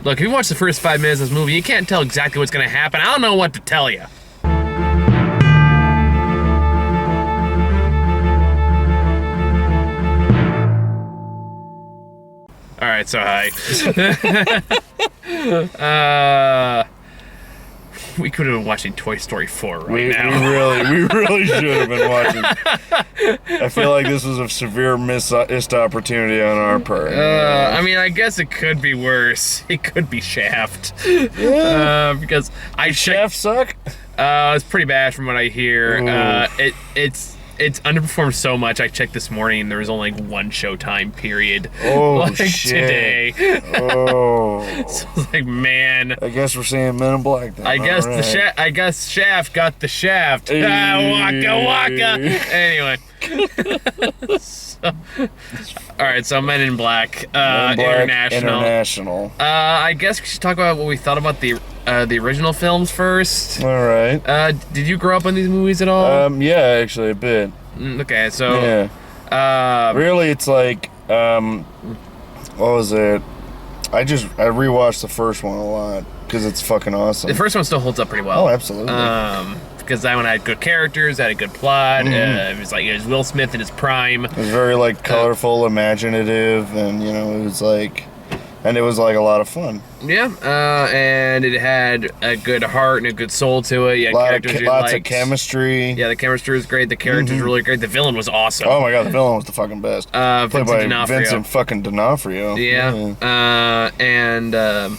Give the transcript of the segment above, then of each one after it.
Look, if you watch the first 5 minutes of this movie, you can't tell exactly what's going to happen. I don't know what to tell you. All right, so hi. We could have been watching Toy Story 4 now. We really should have been watching. I feel like this was a severe missed opportunity on our part. I mean, I guess it could be worse. It could be Shaft. Yeah. Because Shaft suck? It's pretty bad from what I hear. It's underperformed so much. I checked this morning, and there was only like one showtime period. Oh, shit. Today. Oh. So it's like, man. I guess we're seeing Men in Black then. I guess Shaft got the shaft. Hey. Waka waka. Anyway. All right, so Men in Black, International. I guess we should talk about what we thought about the original films first. All right. Did you grow up on these movies at all? Yeah, actually a bit. Okay, so yeah. Really, it's like what was it? I rewatched the first one a lot because it's fucking awesome. The first one still holds up pretty well. Oh, absolutely. Because that one had good characters, had a good plot. It was Will Smith in his prime. It was very like colorful, imaginative, and it was like a lot of fun. Yeah, and it had a good heart and a good soul to it. Yeah, lots of chemistry. Yeah, the chemistry was great. The characters were really great. The villain was awesome. Oh my god, the villain was the fucking best. Played by Vincent fucking D'Onofrio. Yeah. And the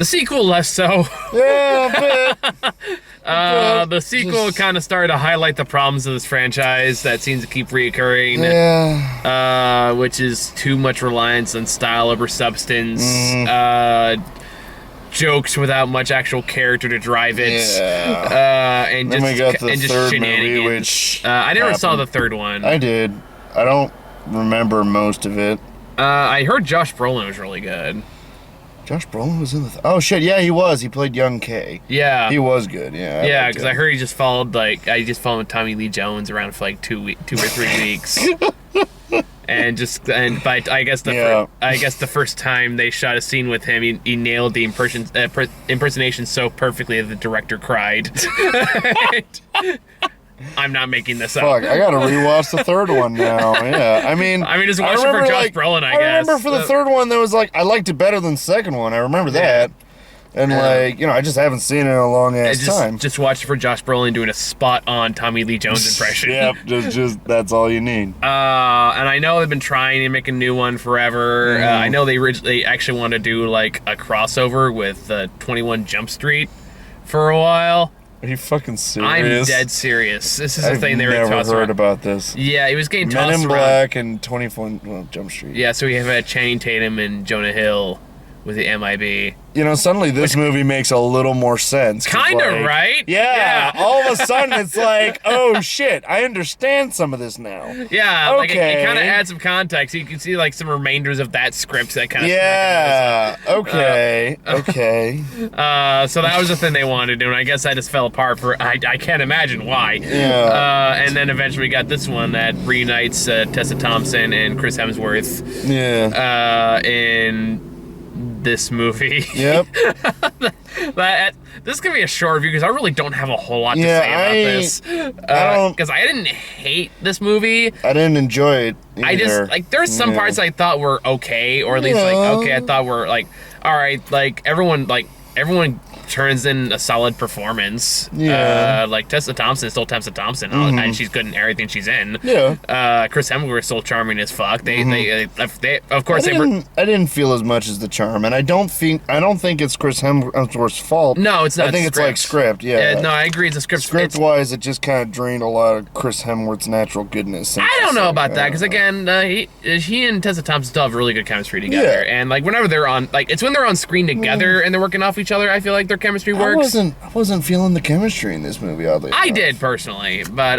sequel less so. Yeah, a bit. The sequel kind of started to highlight the problems of this franchise that seems to keep reoccurring. Yeah. Which is too much reliance on style over substance. Jokes without much actual character to drive it. Yeah. And then just we got the and just third shenanigans. movie, which I never saw the third one. I did. I don't remember most of it. I heard Josh Brolin was really good. Josh Brolin was in the... Oh, shit, yeah, he was. He played young K. Yeah. He was good, yeah. Yeah, because I heard he just followed, Tommy Lee Jones around for, 2 or 3 weeks. But I guess the first time they shot a scene with him, he nailed the impersonation so perfectly that the director cried. I'm not making this up. Fuck, I gotta rewatch the third one now. Yeah, I mean, just watch it for Josh Brolin, I guess. I remember for the third one, there was I liked it better than the second one. I remember that. And I just haven't seen it in a long ass time. Just watch it for Josh Brolin doing a spot-on Tommy Lee Jones impression. Yep, just that's all you need. And I know they've been trying to make a new one forever. I know they actually want to do a crossover with 21 Jump Street for a while. Are you fucking serious? I'm dead serious. This is the thing they were tossing around. I've never heard about this. Yeah, it was getting tossed around. Men in Black and 21 Jump Street. Yeah, so we have Channing Tatum and Jonah Hill with the MIB. Suddenly this movie makes a little more sense. Kind of, right? Yeah, all of a sudden it's like, oh shit, I understand some of this now. Yeah, it kind of adds some context. You can see some remainders of that script that kind of... Yeah, okay. So that was the thing they wanted to do, and I guess that just fell apart I can't imagine why. Yeah. And then eventually we got this one that reunites Tessa Thompson and Chris Hemsworth. Yeah. In this movie. Yep. This could be a short review because I really don't have a whole lot to say about this. Because I didn't hate this movie. I didn't enjoy it either. I just there's some parts I thought were okay, or at least I thought were all right. Everyone turns in a solid performance. Yeah. Tessa Thompson is still Tessa Thompson, and she's good in everything she's in. Yeah. Chris Hemsworth is still charming as fuck. They I didn't feel as much as the charm, and I don't think it's Chris Hemsworth's fault. No, it's not. I think it's script. Yeah. No, I agree. It's a script. Script-wise, it just kind of drained a lot of Chris Hemsworth's natural goodness. I don't know about that because again, he and Tessa Thompson still have really good chemistry together, and whenever they're on, it's when they're on screen together and they're working off each other, I feel like their chemistry works. I wasn't feeling the chemistry in this movie, oddly enough. I did personally, but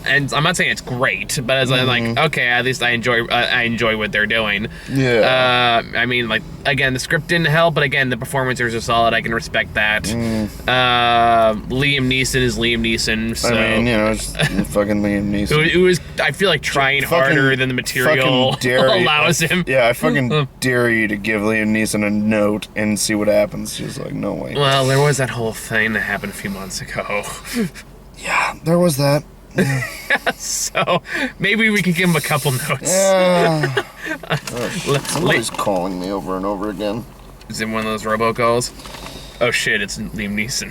and I'm not saying it's great, but as I'm like, okay, at least I enjoy what they're doing. Yeah. I mean, like, again, the script didn't help, but again, the performances are solid. I can respect that. Liam Neeson is Liam Neeson. So. I mean, it's fucking Liam Neeson. It was, I feel like, trying harder than the material allows him. Yeah, I fucking dare you to give Liam Neeson a note and see what happens. She's like, no way. Well, there was that whole thing that happened a few months ago. Yeah, there was that. So maybe we can give him a couple notes. Yeah. Somebody's calling me over and over again. Is it one of those robocalls? Oh shit, it's Liam Neeson.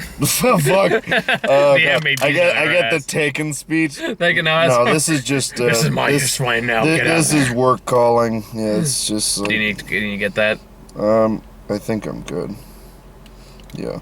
Fuck. MIB I get the Taken speech. Taken us. No, this is just. This is my swine now. Get out. This is work calling. Yeah, it's just. Do you need to get that? I think I'm good. Yeah.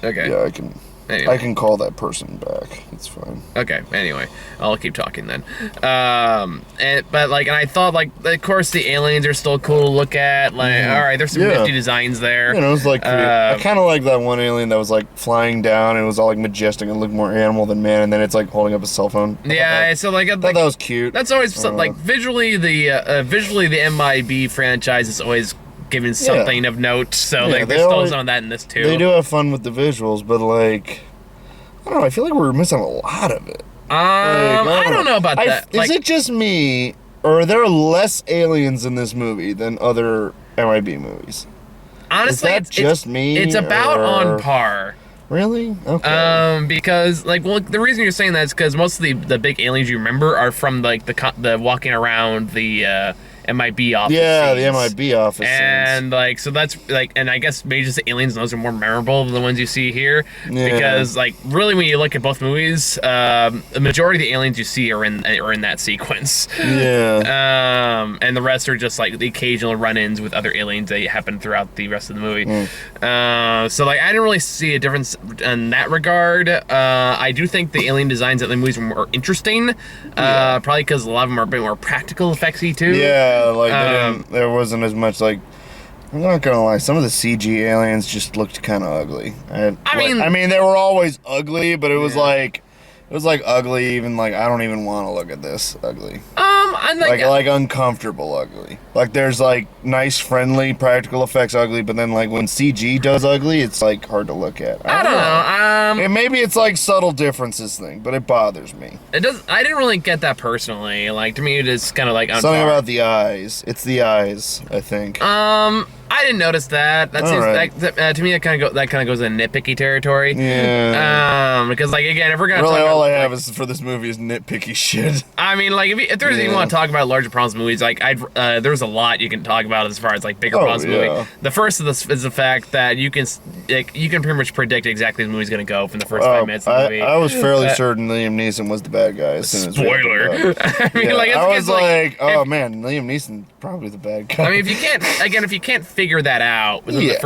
Okay. Yeah, I can. Anyway. I can call that person back. It's fine. Okay. Anyway, I'll keep talking then. And I thought, like, of course the aliens are still cool to look at. Like, all right, there's some nifty designs there. It was like I kind of like that one alien that was like flying down and it was all like majestic and looked more animal than man, and then it's like holding up a cell phone. Yeah. So like, I thought that was cute. That's always like visually the MIB franchise is always given something of note, so like there's still some of that in this too. They do have fun with the visuals, but like, I don't know, I feel like we're missing a lot of it. I don't know about that. Is it just me, or are there less aliens in this movie than other MIB movies? Honestly, is that just me? It's about on par. Really? Okay. Because the reason you're saying that is because most of the big aliens you remember are from like the walking around the MIB office. Yeah, scenes. The MIB office. And like, so that's like, and I guess maybe just the aliens and those are more memorable than the ones you see here. Yeah. Because like, really, when you look at both movies, the majority of the aliens you see are in that sequence. Yeah. And the rest are just like the occasional run-ins with other aliens that happen throughout the rest of the movie. So like, I didn't really see a difference in that regard. I do think the alien designs of the movies were more interesting. Probably because a lot of them are a bit more practical effectsy too. Yeah. Like there wasn't as much like. I'm not gonna lie, some of the CG aliens just looked kind of ugly. I mean, they were always ugly, but it was like ugly. Even like I don't even want to look at this ugly. I'm like uncomfortable ugly. Like there's like nice, friendly, practical effects ugly, but then like when CG does ugly, it's like hard to look at. I don't know. And maybe it's like subtle differences thing, but it bothers me. It does. I didn't really get that personally. Like to me, it is kind of like something about the eyes. It's the eyes, I think. I didn't notice that. That seems to me that kind of goes in nitpicky territory. Yeah. Because like again, if we're gonna really talk all about, I have is for this movie is nitpicky shit. I mean, like if there's even want to talk about larger problems with movies, like there's a lot you can talk about as far as like bigger problems with the movie. The first of this is the fact that you can pretty much predict exactly the movie's gonna go from the first 5 minutes of the movie. I was fairly certain Liam Neeson was the bad guy. As soon as spoiler. I mean, I was like, oh man, Liam Neeson probably the bad guy. I mean, if you can't figure that out within the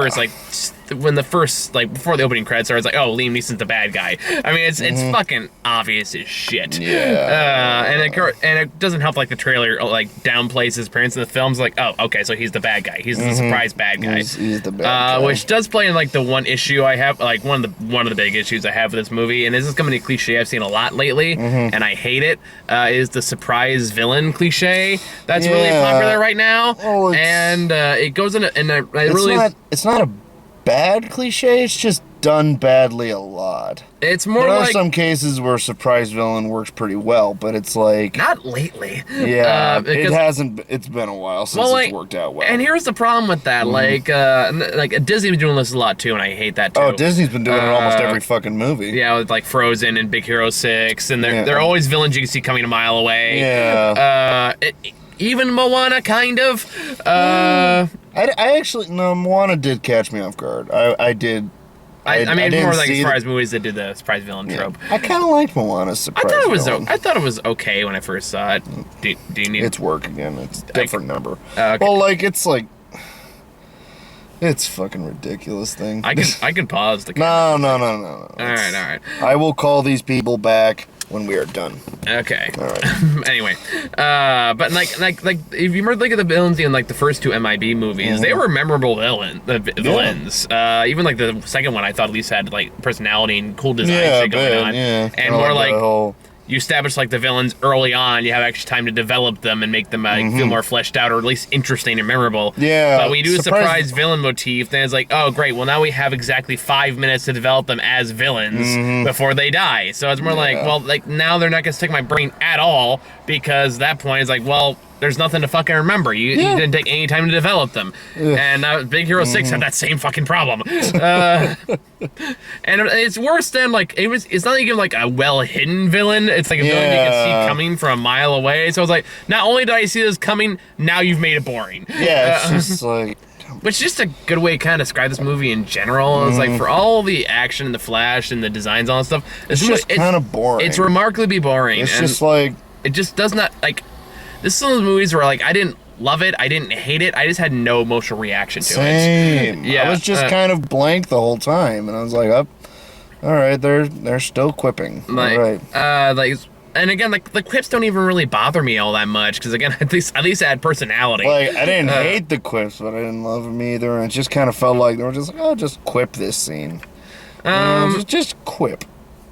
first before the opening credits starts, like, oh, Liam Neeson's the bad guy. I mean, it's fucking obvious as shit. Yeah. And it doesn't help like the trailer like downplays his appearance in the films. Like, oh, okay, so he's the bad guy. He's the surprise bad guy. He's the bad guy. Which does play in like the one issue I have, like one of the big issues I have with this movie, and this is coming to a cliche I've seen a lot lately, and I hate it. Is the surprise villain cliche that's really popular right now, and it goes in it's not a bad cliche, it's just done badly a lot. It's more there like are some cases where surprise villain works pretty well, but it's like not lately. Yeah, it hasn't. It's been a while since it's worked out well. And here's the problem with that, like Disney's been doing this a lot too, and I hate that too. Oh, Disney's been doing it in almost every fucking movie. Yeah, with like Frozen and Big Hero 6, and they're always villains you can see coming a mile away. Yeah. Even Moana, kind of. I actually Moana did catch me off guard. I did. I mean, more like surprise movies that did the surprise villain trope. I kind of liked Moana's surprise villain. I thought it was okay when I first saw it. Do you need? It's work again. It's a different number. Okay. Well, it's fucking ridiculous thing. I can pause the. No. All right. I will call these people back when we are done. Okay. All right. Anyway, but like if you remember, look at the villains in like the first two MIB movies, they were memorable villains. Even like the second one, I thought at least had like personality and cool design shit going on. Yeah. And more like you establish like the villains early on, you have actually time to develop them and make them feel more fleshed out, or at least interesting and memorable. Yeah. But when you do a surprise villain motif, then it's like, oh great, well now we have exactly 5 minutes to develop them as villains before they die. So it's more like, well, like now they're not gonna stick my brain at all, because at that point it's like, well, there's nothing to fucking remember. You didn't take any time to develop them. And Big Hero 6 had that same fucking problem. And it's worse than, like, it's not even like a well-hidden villain. It's like a villain you can see coming from a mile away. So it's like, not only did I see this coming, now you've made it boring. Yeah, it's just like... Which is just a good way to kind of describe this movie in general. It's like, for all the action and the flash and the designs and all that stuff, it's just kind of boring. It's remarkably boring. It's just like... It just does not, like... This is one of those movies where, like, I didn't love it, I didn't hate it, I just had no emotional reaction to it. Same. Yeah, I was just kind of blank the whole time, and I was like, oh, all right, they're still quipping. Like, all right. Like, and again, like, the quips don't even really bother me all that much, because again, at least it had personality. Like, I didn't hate the quips, but I didn't love them either, and it just kind of felt like they were just like, oh, just quip this scene. Just quip.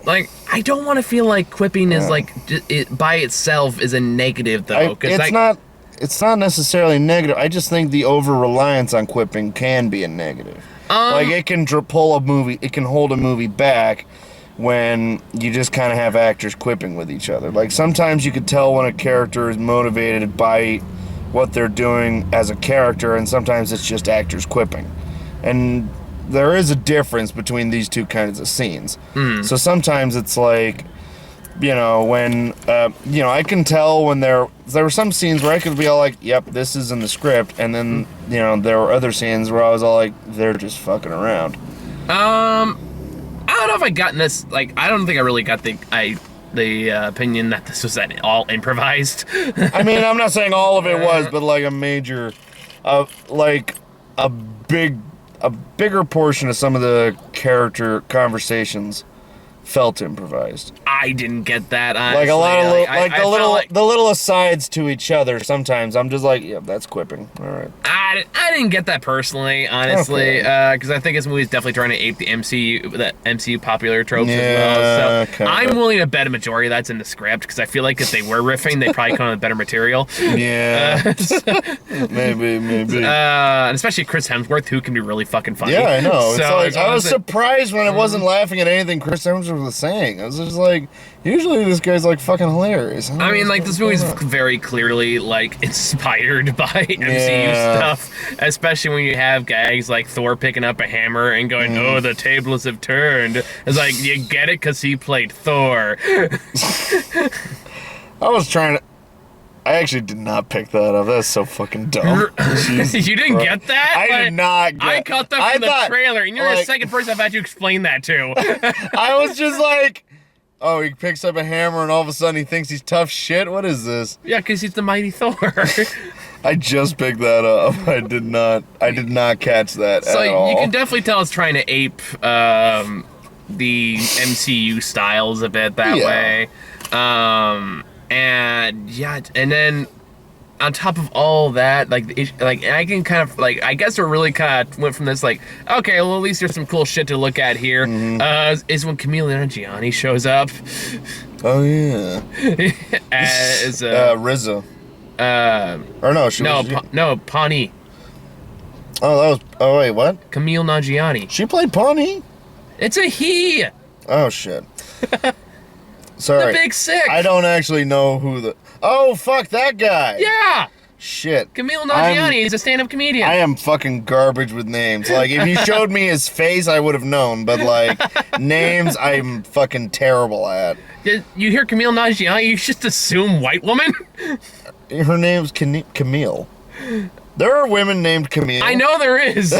Like, I don't want to feel like quipping is like it by itself is a negative though. It's not necessarily negative. I just think the over reliance on quipping can be a negative. Like it can pull a movie. It can hold a movie back when you just kind of have actors quipping with each other. Like sometimes you could tell when a character is motivated by what they're doing as a character, and sometimes it's just actors quipping. And there is a difference between these two kinds of scenes. So sometimes it's like, you know, when, you know, I can tell when there were some scenes where I could be all like, yep, this is in the script. And then, you know, there were other scenes where I was all like, they're just fucking around. I don't know if I got this, like, I don't think I really got the opinion that this was all improvised. I mean, I'm not saying all of it was, but like a major, like a bigger portion of some of the character conversations felt improvised. I didn't get that, honestly. Like a lot of the little asides to each other. Sometimes I'm just like, yeah, that's quipping. All right. I didn't get that personally, honestly, because I think this movie is definitely trying to ape the MCU popular tropes as well. So I'm willing to bet a majority of that's in the script, because I feel like if they were riffing, they'd probably come up with better material. Yeah. Maybe. And especially Chris Hemsworth, who can be really fucking funny. Yeah, I know. So it's like, I was surprised when I wasn't laughing at anything Chris Hemsworth was saying. I was just like, usually this guy's like fucking hilarious. I mean, like, this movie's very clearly like inspired by MCU stuff, especially when you have gags like Thor picking up a hammer and going, "Oh, the tables have turned." It's like, you get it because he played Thor. I actually did not pick that up. That's so fucking dumb. You didn't get that? I did not get I caught that from the trailer, and you're the second person I've had you explain that to. I was just like, oh, he picks up a hammer and all of a sudden he thinks he's tough shit? What is this? Yeah, because he's the mighty Thor. I just picked that up. I did not catch that at all. So you can definitely tell it's trying to ape the MCU styles a bit that way. And then on top of all that, like I can kind of like, I guess it really kind of went from this like, okay, well at least there's some cool shit to look at here. Is when Camille Nanjiani shows up. Oh yeah. As RZA. Or no, Pawnee. Oh wait, what? Camille Nanjiani. She played Pawnee? It's a he. Oh shit. Sorry. The Big Sick. I don't actually know who the... Oh, fuck, that guy. Yeah. Shit. Camille Nanjiani, he's a stand-up comedian. I am fucking garbage with names. Like, if you showed me his face, I would have known. But, like, names, I'm fucking terrible at. Did you hear Camille Nanjiani? You just assume white woman? Her name's Camille. There are women named Camille. I know there is.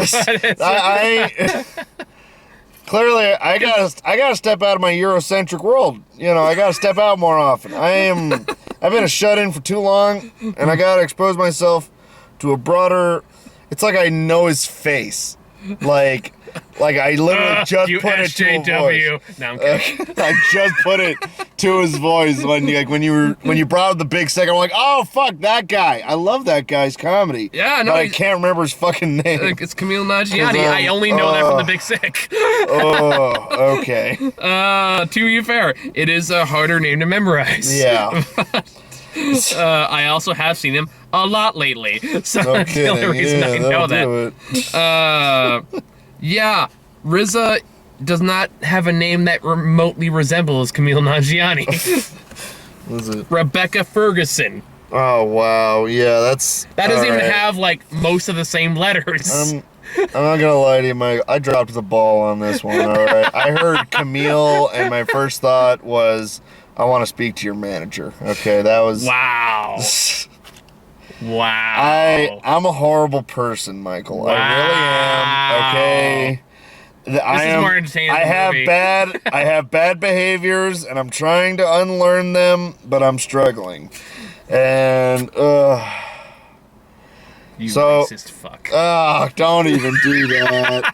Clearly, I gotta step out of my Eurocentric world. You know, I gotta step out more often. I've been a shut-in for too long, and I gotta expose myself to a broader... It's like I know his face. Like I literally just put it to a voice. No, I'm kidding. I just put it to his voice when you brought up the Big Sick. I'm like, oh fuck, that guy. I love that guy's comedy. Yeah, no, but I can't remember his fucking name. It's Camille Nanjiani. I only know that from the Big Sick. Oh, okay. To be fair, it is a harder name to memorize. Yeah. I also have seen him a lot lately, so No that's the only kidding. reason I know that'll that. do it. Yeah, RZA does not have a name that remotely resembles Camille Nanjiani. What is it? Rebecca Ferguson. Oh wow, yeah, that doesn't even right. have like most of the same letters. I'm not gonna lie to you, Mike. I dropped the ball on this one. All right, I heard Camille, and my first thought was, I want to speak to your manager. Okay, that was wow. Wow. I'm a horrible person, Michael. Wow. I really am. Okay. This is more entertaining than the movie. I have bad behaviors, and I'm trying to unlearn them, but I'm struggling. And you racist fuck. Don't even do that.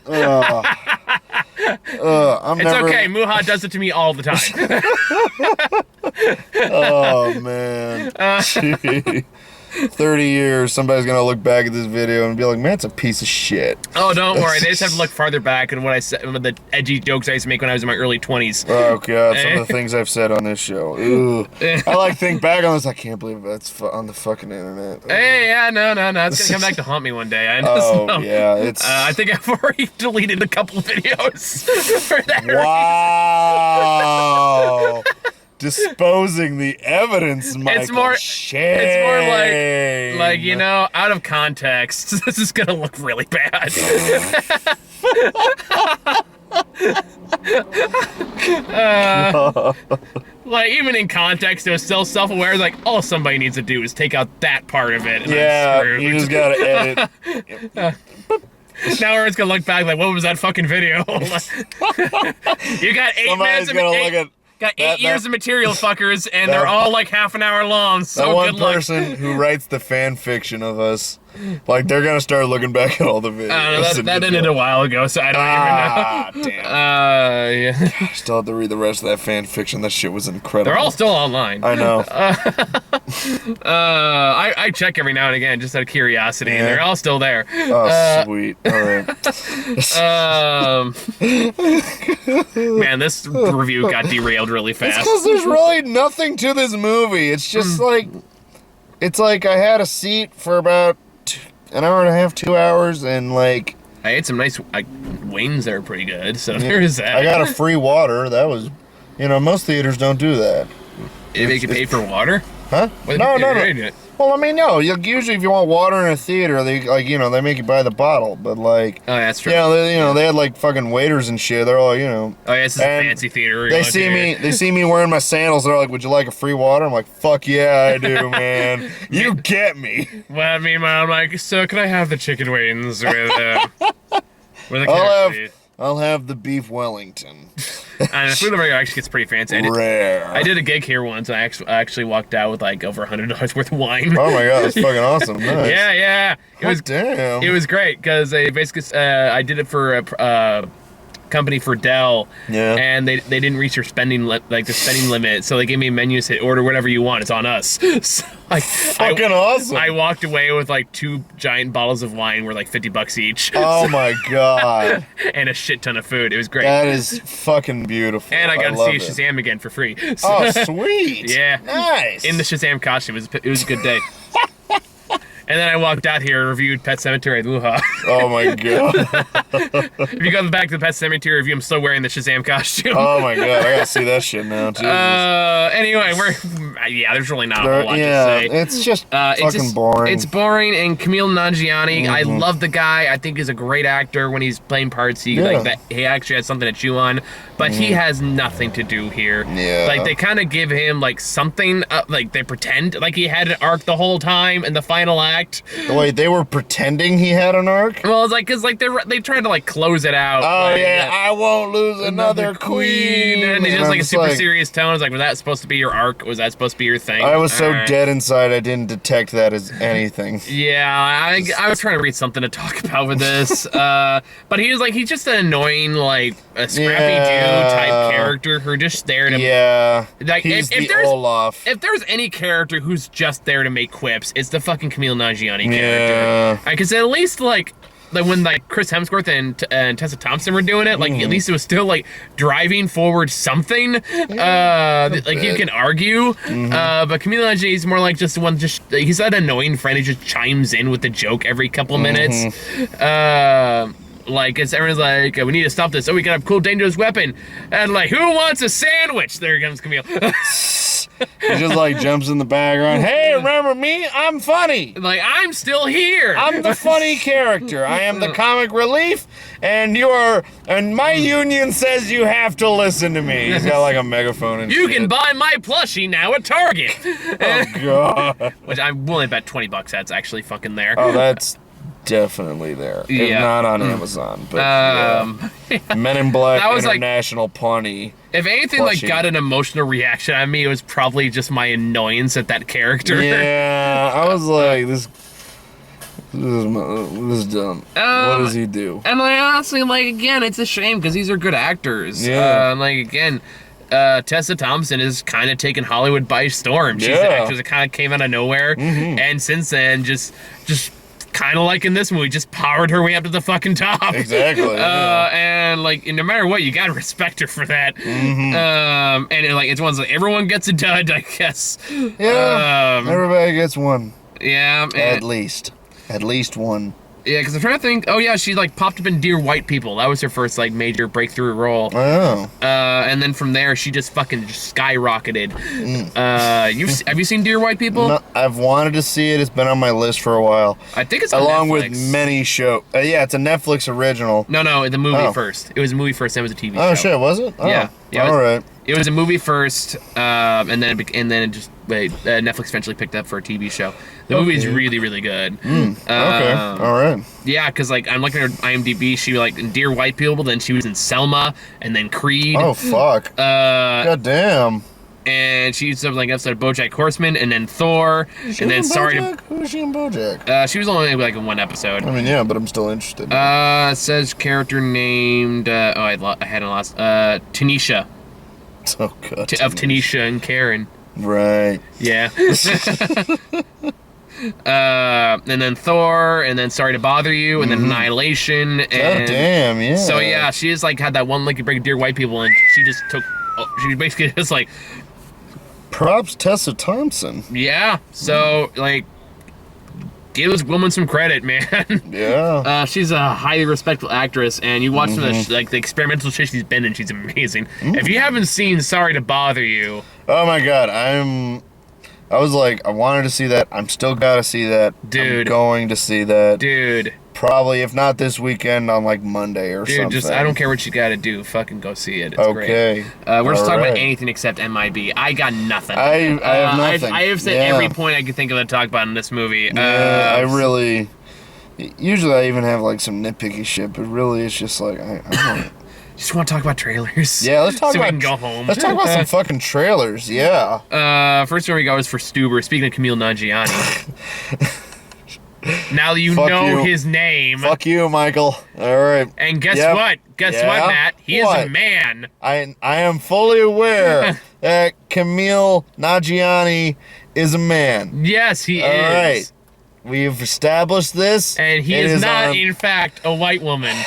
It's okay. Muha does it to me all the time. Oh man. 30 years, somebody's gonna look back at this video and be like, man, it's a piece of shit. Oh, don't worry. They just have to look farther back and what I said, the edgy jokes I used to make when I was in my early 20s. Oh god, some of the things I've said on this show. Ooh. I think back on this, I can't believe that's on the fucking internet. Hey, yeah, no. It's gonna come back to haunt me one day. I just know. Yeah, it's... I think I've already deleted a couple videos for that Wow. Disposing the evidence, Michael. It's more Shame. like out of context. This is gonna look really bad. Like even in context, it was still self-aware. Like all somebody needs to do is take out that part of it. And yeah, I'm you just gotta edit. Now everyone's gonna look back like, what was that fucking video? You got 8 minutes of it. Got 8 years of material, fuckers, and they're all like half an hour long. So that one good luck. person who writes the fan fiction of us, like they're gonna start looking back at all the videos. That ended a while ago, so I don't even know. Damn. Yeah. I still have to read the rest of that fan fiction. That shit was incredible. They're all still online. I know. I check every now and again just out of curiosity, and they're all still there. Oh, sweet. All right. Man, this review got derailed really fast. It's because there's really nothing to this movie. It's just it's like I had a seat for about an hour and a half, 2 hours, and like... I ate some nice wings that are pretty good, so there's that. I got a free water. That was... most theaters don't do that. Did they get paid for water? Huh? No. Well, I mean, no. Usually, if you want water in a theater, they they make you buy the bottle. But like, oh, that's true. Yeah, they had like fucking waiters and shit. They're all, Oh, yeah, this is a fancy theater. They see me wearing my sandals. They're like, "Would you like a free water?" I'm like, "Fuck yeah, I do, man. You get me." Well, meanwhile, I'm like, "So can I have the chicken wings with a carrot?" I'll have the beef Wellington. And the food over here actually gets pretty fancy. Rare. I did a gig here once, and I actually walked out with like over $100 worth of wine. Oh my god, that's fucking awesome. Nice. Yeah. Damn. It was great because I basically I did it for a company for Dell. Yeah. And they didn't reach their spending limit, so they gave me a menu, said order whatever you want. It's on us. So fucking awesome. I walked away with like 2 giant bottles of wine, worth like $50 each. Oh my god. And a shit ton of food. It was great. That is fucking beautiful. And I got to see Shazam again for free. So, oh, sweet. Yeah. Nice. In the Shazam costume. It was a good day. And then I walked out here and reviewed Pet Sematary at Wuha. Oh my god. If you go back to the Pet Sematary review, I'm still wearing the Shazam costume. Oh my god, I gotta see that shit now, Jesus. Anyway, there's really not a whole lot to say. It's just fucking boring. It's boring, and Camille Nanjiani, I love the guy. I think he's a great actor when he's playing parts. He actually has something to chew on, but he has nothing to do here. Yeah. Like, they kind of give him, like, something, like, they pretend like he had an arc the whole time, and the final act, act. Wait, they were pretending he had an arc? Well, it's like, cause like they tried to like close it out. Oh like, yeah, I won't lose another queen. And it's just like a super serious tone. It's like, was that supposed to be your arc? Was that supposed to be your thing? I was so dead inside, I didn't detect that as anything. Yeah, I was trying to read something to talk about with this. But he's just an annoying, like, a scrappy dude type character who just there to... Yeah, like, he's if the Olaf. If there's any character who's just there to make quips, it's the fucking Camille Nanjiani character. Yeah. Because at least, like when like Chris Hemsworth and Tessa Thompson were doing it, like at least it was still like driving forward something. Like you can argue, but Camille Nanjiani is more like just one. He's that annoying friend who just chimes in with the joke every couple minutes. Like it's everyone's like, we need to stop this. Oh, we got a cool, dangerous weapon, and like, who wants a sandwich? There comes Camille. He just like jumps in the background. Hey, remember me? I'm funny. Like, I'm still here. I'm the funny character. I am the comic relief, and my union says you have to listen to me. He's got like a megaphone and You shit. can buy my plushie now at Target. Oh god. Which I'm willing to bet $20 that's actually fucking there. Oh, that's definitely there. Yeah. If not on Amazon, but yeah. Men in Black That was International Punny. If anything, plushie. like, got an emotional reaction out of me, it was probably just my annoyance at that character. Yeah, I was like, this is dumb. What does he do? And, like, honestly, like, again, it's a shame because these are good actors. Yeah. Like, again, Tessa Thompson is kind of taking Hollywood by storm. She's the actress that kind of came out of nowhere. And since then, just kind of like in this movie, just powered her way up to the fucking top. Exactly. And like, no matter what, you gotta respect her for that. And like, it's ones like everyone gets a dud, I guess. Yeah. Everybody gets one. Yeah. At least one. Yeah, because I'm trying to think. Oh yeah, she like popped up in Dear White People. That was her first like major breakthrough role. Oh. And then from there, she just fucking skyrocketed. Have you seen Dear White People? No, I've wanted to see it. It's been on my list for a while. I think it's on along Netflix. with many shows. Yeah, it's a Netflix original. No, the movie first. It was a movie first. Then it was a TV show. Oh shit, was it? Oh. Yeah. All right. It was a movie first, and then Netflix eventually picked up for a TV show. The movie is really, really good. Okay, all right. Yeah, because like I'm looking at her IMDb, she like in Dear White People, then she was in Selma, and then Creed. Oh fuck. God damn. And she's like episode of BoJack Horseman, and then Thor, and then Who was she in BoJack? she was only like in one episode. I mean, yeah, but I'm still interested. It says character named. I had a lost. Tanisha. Oh god. Of Tanisha and Karen. Right. Yeah. And then Thor, and then Sorry to Bother You, and then Annihilation. And God damn, yeah. So yeah, she just like had that one Licky Break Dear White People, and she just took. She basically just like. Props Tessa Thompson. Yeah. So like. Give this woman some credit, man. Yeah. She's a highly respectful actress, and you watch some of the, like the experimental shit she's been in. She's amazing. If you haven't seen Sorry to Bother You, oh my god, I was like, I wanted to see that. I'm still gotta see that. Dude. I'm going to see that. dude. Probably, if not this weekend, on like Monday or something. Just I don't care what you gotta do. Fucking go see it. It's okay. great. We're just talking about Alright. anything except MIB. I got nothing. I have nothing. I have said every point I could think of to talk about in this movie. Yeah, I really. Usually, I even have like some nitpicky shit, but really, it's just like I don't. Just want to talk about trailers. Yeah, let's talk so about. we can go home. Let's talk about some fucking trailers. Yeah. First one we got was for Stuber. Speaking of Camille Nanjiani. Now you Fuck know you. his name. Fuck you, Michael. All right. And guess Yep. what? Guess Yeah? what, Matt? He is a What? man. I am fully aware that Camille Nanjiani is a man. Yes, he All is. right. We've established this. And he It is not, on- in fact, a white woman.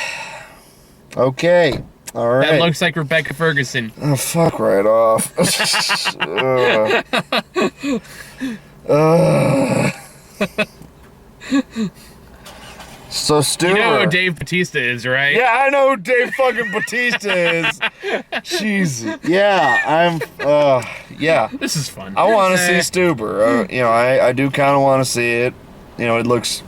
Okay. All right. That looks like Rebecca Ferguson. Oh, fuck right off. So Stuber. You know who Dave Bautista is, right? Yeah, I know who Dave fucking Bautista is. Jeez. Yeah, yeah. This is fun. I want to see Stuber. You know, I do kind of want to see it. You know, it looks.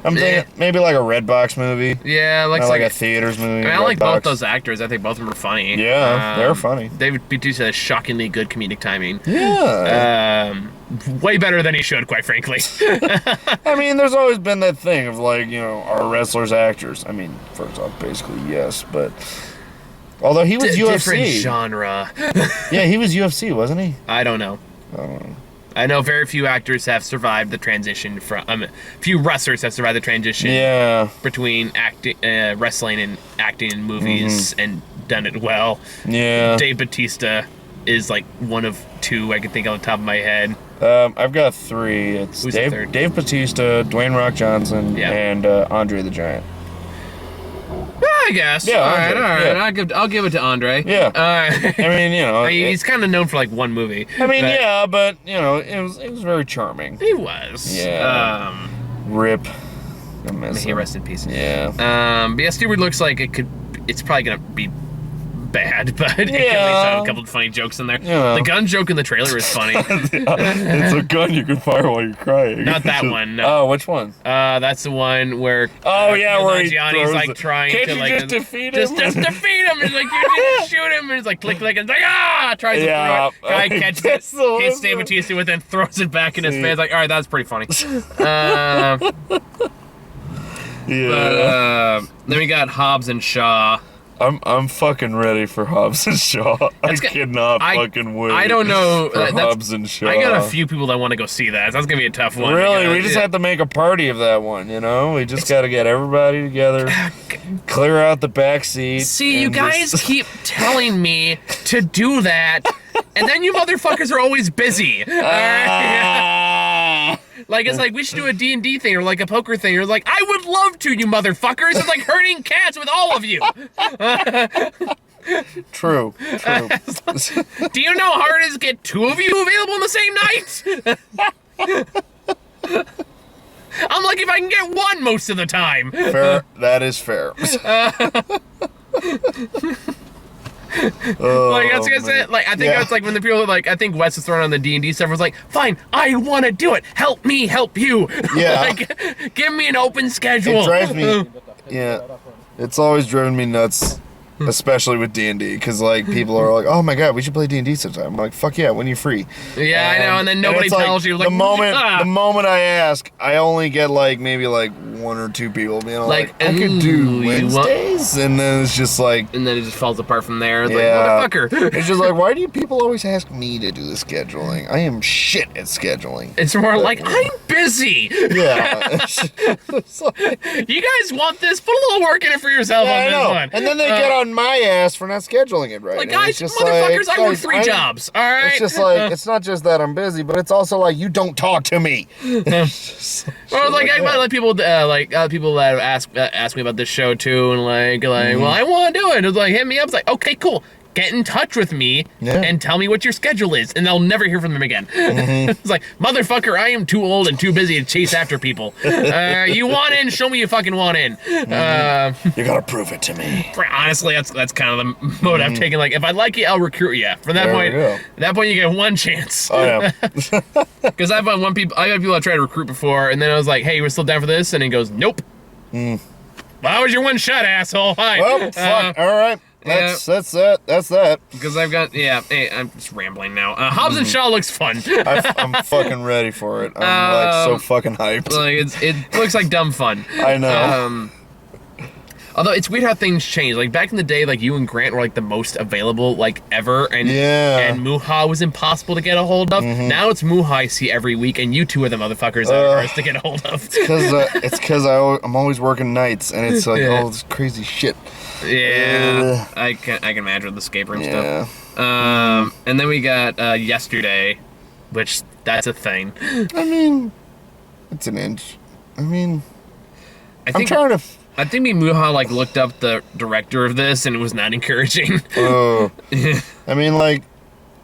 I'm thinking maybe like a Redbox movie. Yeah, Not like a theaters movie. I mean, I like Redbox. both those actors. I think both of them are funny. Yeah, they're funny. David Bautista has shockingly good comedic timing. Yeah. way better than he should, quite frankly. I mean, there's always been that thing of like, you know, are wrestlers actors? I mean, first off, basically yes, but although he was UFC, different genre. Yeah, he was UFC, wasn't he? I don't know. I know very few actors have survived the transition from. Few wrestlers have survived the transition. Yeah. Between wrestling and acting in movies and done it well. Yeah. Dave Bautista is like one of two I can think on the top of my head. I've got three. It's Who's the third? Dave Bautista, Dwayne Rock Johnson, and Andre the Giant. I guess. Yeah, all right. Yeah. I'll give it to Andre. Yeah. All right. I mean, you know, he's kind of known for like one movie. I mean, but you know, it was very charming. He was. Yeah. Rip. May he rest in peace. Yeah. But yeah, Stewart looks like it's probably gonna be bad, but it can at least have a couple of funny jokes in there. Yeah. The gun joke in the trailer is funny. It's a gun you can fire while you're crying. Not that one. No. Oh, which one? That's the one where. Where Gianni's like trying Can't to you like just defeat him. Just defeat him. It's like you didn't shoot him. And it's like click, and it's like tries to throw it. Guy catches it, hits Dave Bautista with it, and throws it back in his face. Like, all right, that's pretty funny. Yeah. Then we got Hobbs and Shaw. I'm fucking ready for Hobbs and Shaw. I cannot fucking wait. I don't know. For Hobbs and Shaw. I got a few people that want to go see that. So that's gonna be a tough one. Really, we just have to make a party of that one. You know, we just got to get everybody together, clear out the back seat. See, you guys keep telling me to do that, and then you motherfuckers are always busy. Like, it's like, we should do a D&D thing or like a poker thing. Or like, I would love to, you motherfuckers. It's like herding cats with all of you. True. Do you know how hard it is to get two of you available on the same night? I'm lucky if I can get one most of the time. Fair. That is fair. Like that's it. Like I think it's like when the people like I think Wes was throwing on the D&D stuff was like, fine, I want to do it. Help me, help you. Yeah. Like, give me an open schedule. It drives me. Yeah. It's always driven me nuts, especially with D&D, because like people are like, "Oh my god, we should play D&D sometime." I'm like, "Fuck yeah, when you're free." Yeah, I know, and then nobody tells you. Like, the moment I ask, I only get like maybe like one or two people being like, "I could do Wednesdays," and then it's just like, and then it just falls apart from there. It's like, motherfucker. It's just like, why do people always ask me to do the scheduling? I am shit at scheduling. It's more like I'm busy. Yeah. You guys want this? Put a little work in it for yourself on this one. And then they get on my ass for not scheduling it right. Like, guys, motherfuckers, I work 3 jobs. All right. It's just like, it's not just that I'm busy, but it's also like you don't talk to me. Or like I like people people that have asked me about this show too, and like well, I want to do it. It's like, hit me up. It's like, okay, cool. Get in touch with me and tell me what your schedule is, and I'll never hear from them again. It's like, motherfucker, I am too old and too busy to chase after people. You want in? Show me you fucking want in. You gotta prove it to me. Honestly, that's kind of the mode I've taken. Like, if I like you, I'll recruit you. From that point, you get one chance. Oh yeah. Because I've had people I tried to recruit before, and then I was like, hey, you were still down for this? And he goes, nope. Well, that was your one shot, asshole. Hi. Well, fuck. All right. That's that. Because I've got, hey, I'm just rambling now. Hobbs and Shaw looks fun. I'm fucking ready for it. I'm like so fucking hyped. Like it looks like dumb fun. I know. Although it's weird how things change. Like back in the day, like you and Grant were like the most available like ever, and Muha was impossible to get a hold of. Now it's Muha I see every week, and you two are the motherfuckers that are hard to get a hold of. It's because I'm always working nights, and it's like all this crazy shit. Yeah, I can imagine the escape room stuff. And then we got Yesterday, which that's a thing. I mean, it's an inch. I mean, I think me and Muha like looked up the director of this, and it was not encouraging. I mean, like,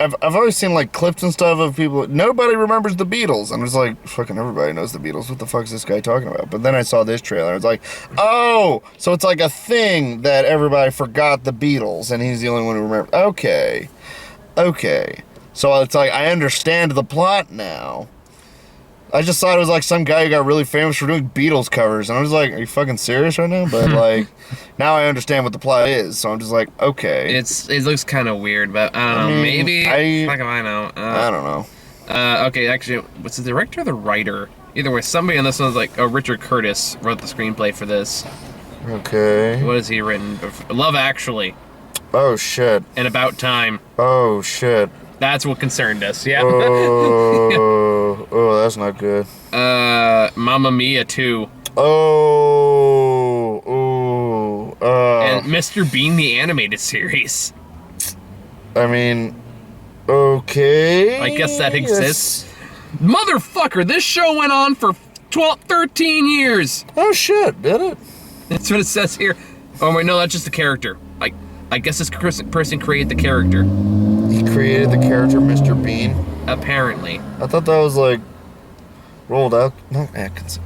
I've always seen like clips and stuff of people. Nobody remembers the Beatles, and it's like, fucking everybody knows the Beatles. What the fuck is this guy talking about? But then I saw this trailer. It's like, oh, so it's like a thing that everybody forgot the Beatles, and he's the only one who remembers. Okay. So it's like I understand the plot now. I just thought it was like some guy who got really famous for doing Beatles covers, and I was like, are you fucking serious right now? But like, now I understand what the plot is, so I'm just like, okay. It looks kind of weird, but I don't know. Maybe. Fuck if I know. I don't know. Okay, actually, what's the director or the writer? Either way, somebody on this one's like, oh, Richard Curtis wrote the screenplay for this. Okay. What has he written? Love Actually. Oh, shit. And About Time. Oh, shit. That's what concerned us, yeah. Oh, that's not good. Mamma Mia 2. And Mr. Bean the Animated Series. I mean, okay. I guess that exists. Motherfucker, this show went on for 13 years. Oh, shit, did it? That's what it says here. Oh, wait, no, that's just the character. I guess this person created the character. He created the character Mr. Bean? Apparently. I thought that was like rolled out. Not Atkinson.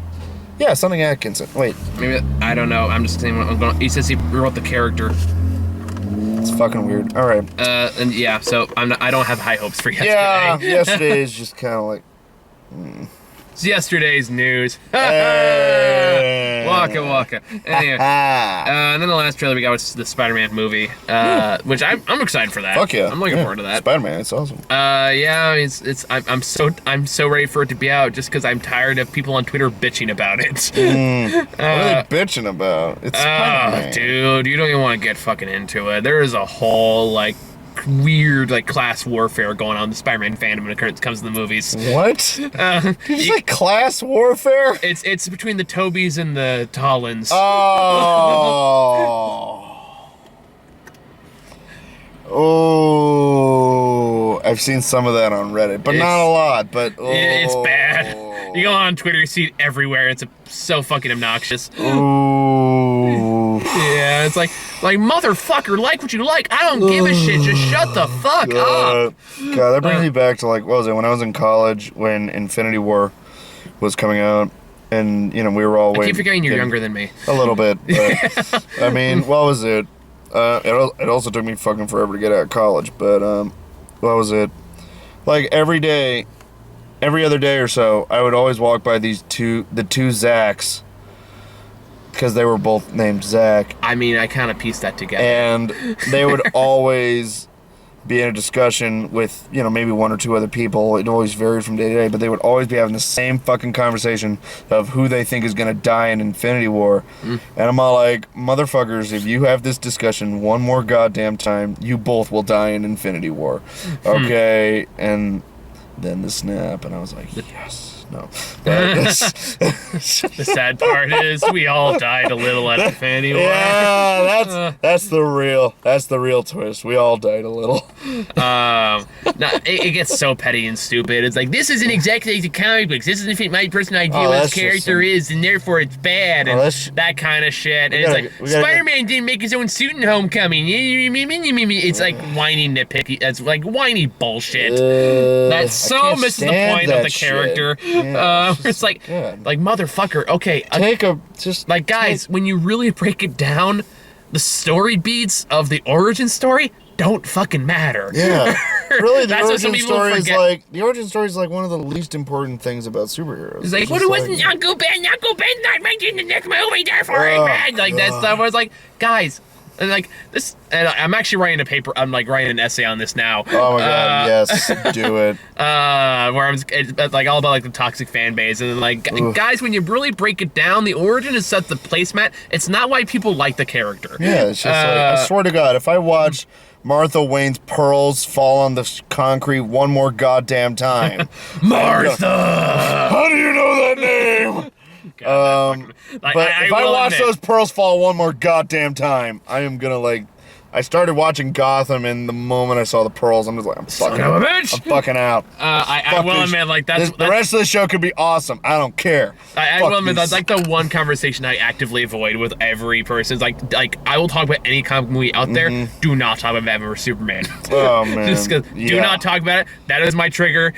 Yeah, something Atkinson. Wait. Maybe, I don't know. I'm just saying what I'm going. He says he wrote the character. It's fucking weird. All right. And yeah, so I don't have high hopes for yesterday. Yeah, yesterday is just kind of like. It's yesterday's news. Hey. Waka. Anyway, and then the last trailer we got was the Spider-Man movie, which I'm excited for that. Fuck yeah. I'm looking forward to that. Spider-Man, it's awesome. Yeah, I'm so ready for it to be out just because I'm tired of people on Twitter bitching about it. What are they bitching about? It's Spider-Man. Dude, you don't even want to get fucking into it. There is a whole like weird like class warfare going on in the Spider-Man fandom when it comes to the movies. What? Did you say class warfare? It's between the Tobys and the Hollands. Oh, I've seen some of that on Reddit, but not a lot. But it's bad. You go on Twitter, you see it everywhere. It's so fucking obnoxious. Ooh. Yeah, it's like motherfucker, like what you like. I don't give a shit. Just shut the fuck up. God, that brings me back to like, what was it, when I was in college, when Infinity War was coming out, and you know we were all waiting. I keep forgetting you're younger than me. A little bit. But, I mean, what was it? It also took me fucking forever to get out of college, but what was it? Like every other day or so, I would always walk by the two Zachs, because they were both named Zach. I mean, I kind of pieced that together. And they would always be in a discussion with, you know, maybe one or two other people. It always varied from day to day, but they would always be having the same fucking conversation of who they think is going to die in Infinity War. And I'm all like, motherfuckers, if you have this discussion one more goddamn time, you both will die in Infinity War. Okay? And then the snap, and I was like, yes. No. The sad part is we all died a little at Infinity War. Yeah, that's the real twist. We all died a little. It gets so petty and stupid. It's like, this isn't exactly like the comic books. This isn't my personal idea what this character is, and therefore it's bad, and that kind of shit. And it's like, Spider-Man didn't make his own suit in Homecoming. It's like whiny nitpicky. That's like whiny bullshit. That so misses the point of the character. Yeah, it's like motherfucker. Okay, guys, when you really break it down, the story beats of the origin story don't fucking matter. Yeah, really, the origin story is like one of the least important things about superheroes. It's like, what it wasn't Uncle Ben not making the next movie, therefore I'm bad. Like that stuff. I was like, guys. And like this, and I'm actually writing a paper. I'm like writing an essay on this now. Oh my god, yes, do it. Where it's like all about like the toxic fan base, and like guys, when you really break it down, the origin is set the placemat. It's not why people like the character. Yeah, it's just like, I swear to God, if I watch Martha Wayne's pearls fall on the concrete one more goddamn time, Martha, how do you know that name? God, but if I watch those pearls fall one more goddamn time, I am gonna like. I started watching Gotham, and the moment I saw the pearls, I'm just like, I'm fucking out. I will admit, like the rest of the show could be awesome. I don't care. I will admit that's like the one conversation I actively avoid with every person. It's like I will talk about any comic movie out there. Do not talk about Batman or Superman. Oh man, just do not talk about it. That is my trigger.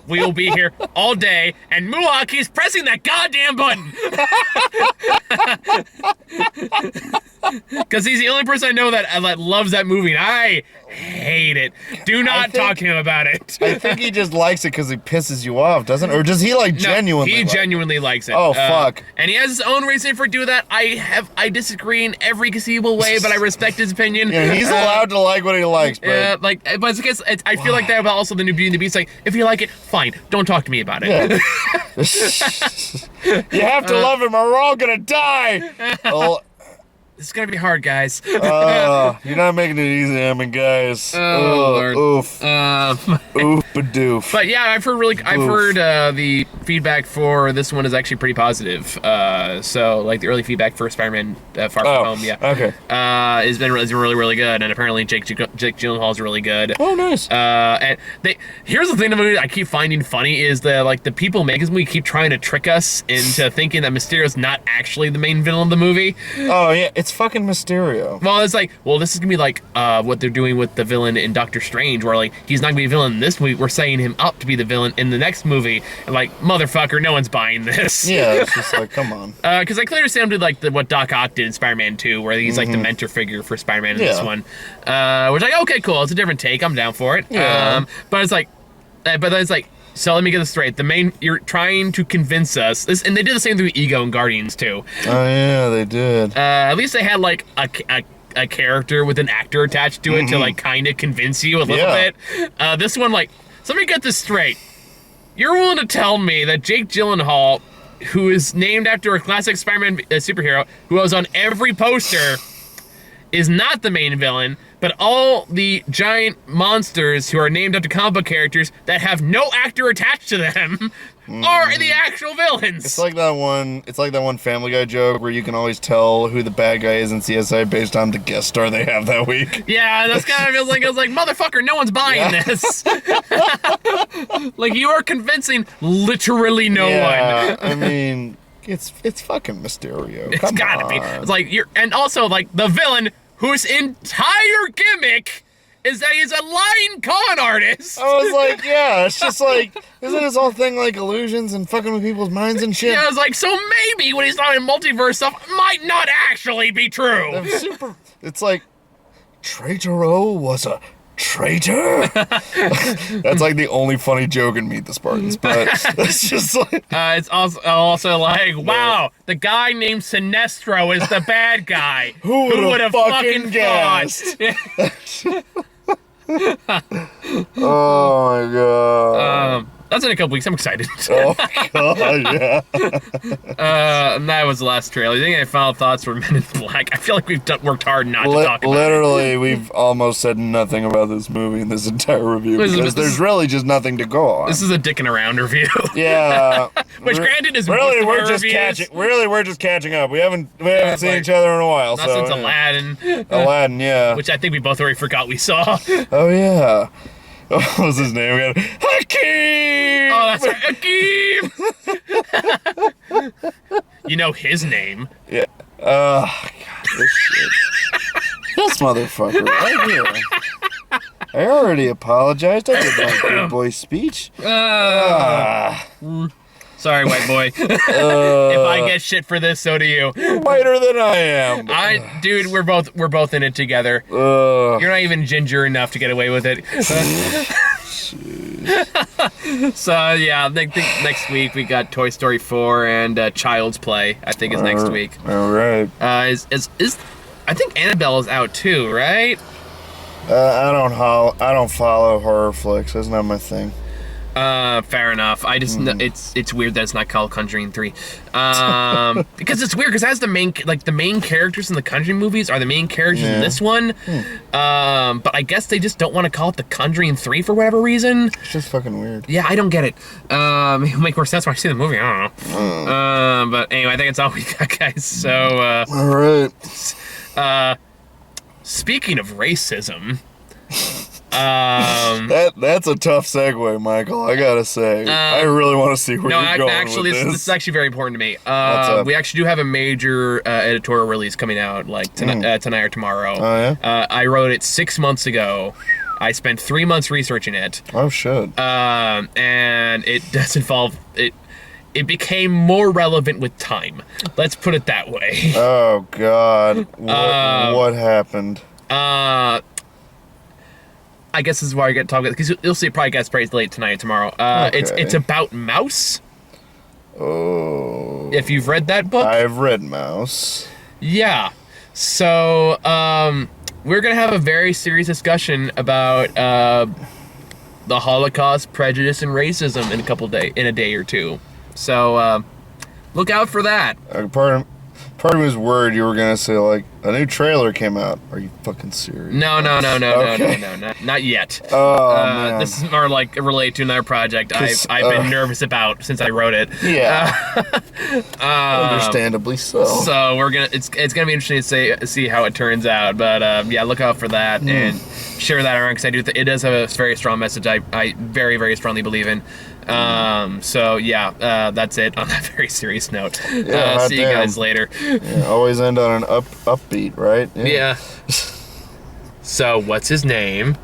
We will be here all day, and Muha keeps pressing that goddamn button. Because he's the only person I know that loves that movie, and I hate it. Do not talk to him about it. I think he just likes it because he pisses you off, doesn't? Or does he genuinely? He genuinely likes it. Oh fuck! And he has his own reason for doing that. I disagree in every conceivable way, but I respect his opinion. Yeah, he's allowed to like what he likes. But but it's because I feel like that about also the new Beauty and the Beast. Like, if you like it, fine. Don't talk to me about it. Yeah. You have to love him, or we're all gonna die. Oh. It's gonna be hard, guys. You're not making it easy, I mean, guys. Lord. Oof. Oof, badoof. But yeah, I've heard the feedback for this one is actually pretty positive. So like the early feedback for Spider-Man Far From Home, yeah. Okay. Has been really, really good, and apparently Jake Gyllenhaal is really good. Oh, nice. And here's the thing: the movie I keep finding funny is that the people making this movie keep trying to trick us into thinking that Mysterio's not actually the main villain of the movie. Oh yeah, it's fucking Mysterio. Well, it's like, this is gonna be like what they're doing with the villain in Doctor Strange, where like he's not gonna be a villain in this movie. We're setting him up to be the villain in the next movie, and like, motherfucker, no one's buying this. Yeah, it's just like, come on. Because I clearly understand did like what Doc Ock did in Spider-Man 2, where he's like the mentor figure for Spider-Man in this one, which like, okay, cool, it's a different take. I'm down for it. Yeah. But it's like, so let me get this straight. You're trying to convince us this, and they did the same thing with Ego and Guardians too. Oh yeah, they did. At least they had like a character with an actor attached to it to like kind of convince you a little bit. This one, like, so let me get this straight. You're willing to tell me that Jake Gyllenhaal, who is named after a classic Spider-Man superhero, who was on every poster, is not the main villain, but all the giant monsters who are named after comic book characters that have no actor attached to them are the actual villains. It's like that one Family Guy joke where you can always tell who the bad guy is in CSI based on the guest star they have that week. Yeah, that's kind of feels like, motherfucker, no one's buying this. Like, you are convincing literally no one. I mean, it's fucking Mysterio. It's gotta be. It's like, and also like the villain whose entire gimmick is that he's a lying con artist. I was like, yeah, it's just like, isn't his whole thing like illusions and fucking with people's minds and shit? Yeah, I was like, so maybe when he's not in multiverse stuff, might not actually be true. It's like, Traitoro was a traitor? That's like the only funny joke in Meet the Spartans, but it's just like... it's also like, wow, the guy named Sinestro is the bad guy. Who would have fucking guessed? Oh my god. That's in a couple weeks. I'm excited. Oh god, yeah. And that was the last trailer. I think any final thoughts were Men in Black. I feel like we've worked hard not to talk about it. We've almost said nothing about this movie in this entire review because there's really just nothing to go on. This is a dicking around review. Yeah. Which granted is really we're just catching up. We haven't seen each other in a while. Not since Aladdin. Aladdin, yeah. Which I think we both already forgot we saw. Oh yeah. What was his name again? Hakeem! Oh, that's right. Hakeem! You know his name. Yeah. God, this shit. This motherfucker right here. I already apologized. I did my good boy speech. Sorry, white boy. If I get shit for this, so do you. You're whiter than I am. Dude, we're both in it together. You're not even ginger enough to get away with it. So yeah, I think next week we got Toy Story 4 and Child's Play. I think is next week. All right. I think Annabelle is out too, right? I don't follow horror flicks. That's not my thing. Fair enough. I just it's weird that it's not called Conjuring 3. Because it's weird because as the main characters in the Conjuring movies are the main characters in this one. But I guess they just don't want to call it the Conjuring 3 for whatever reason. It's just fucking weird. Yeah, I don't get it. It'll make more sense when I see the movie. I don't know. But anyway, I think it's all we got, guys. So all right. Speaking of racism. That's a tough segue, Michael. I gotta say, I really want to see where you're going actually, with this. This is actually very important to me. We actually do have a major editorial release coming out like tonight or tomorrow. Oh yeah. I wrote it 6 months ago. I spent 3 months researching it. Oh shit. And it does involve it. It became more relevant with time. Let's put it that way. Oh God, what happened? I guess this is why I get to talk about it, because you'll see it probably gets pretty late tonight or tomorrow. Okay. It's about Mouse. Oh. If you've read that book. I've read Mouse. Yeah. So, we're gonna have a very serious discussion about the Holocaust, prejudice, and racism in a day or two. So, look out for that. Part of me was worried you were gonna say like a new trailer came out. Are you fucking serious? No, Okay. not yet. Oh man. This is more like related to another project I've been nervous about since I wrote it. Yeah. Understandably so. So it's gonna be interesting to see how it turns out. But yeah, look out for that and share that around, because I do it does have a very strong message I very, very strongly believe in. So yeah, that's it on that very serious note. Yeah, see you guys later. Yeah, always end on an upbeat, right? Yeah. So what's his name?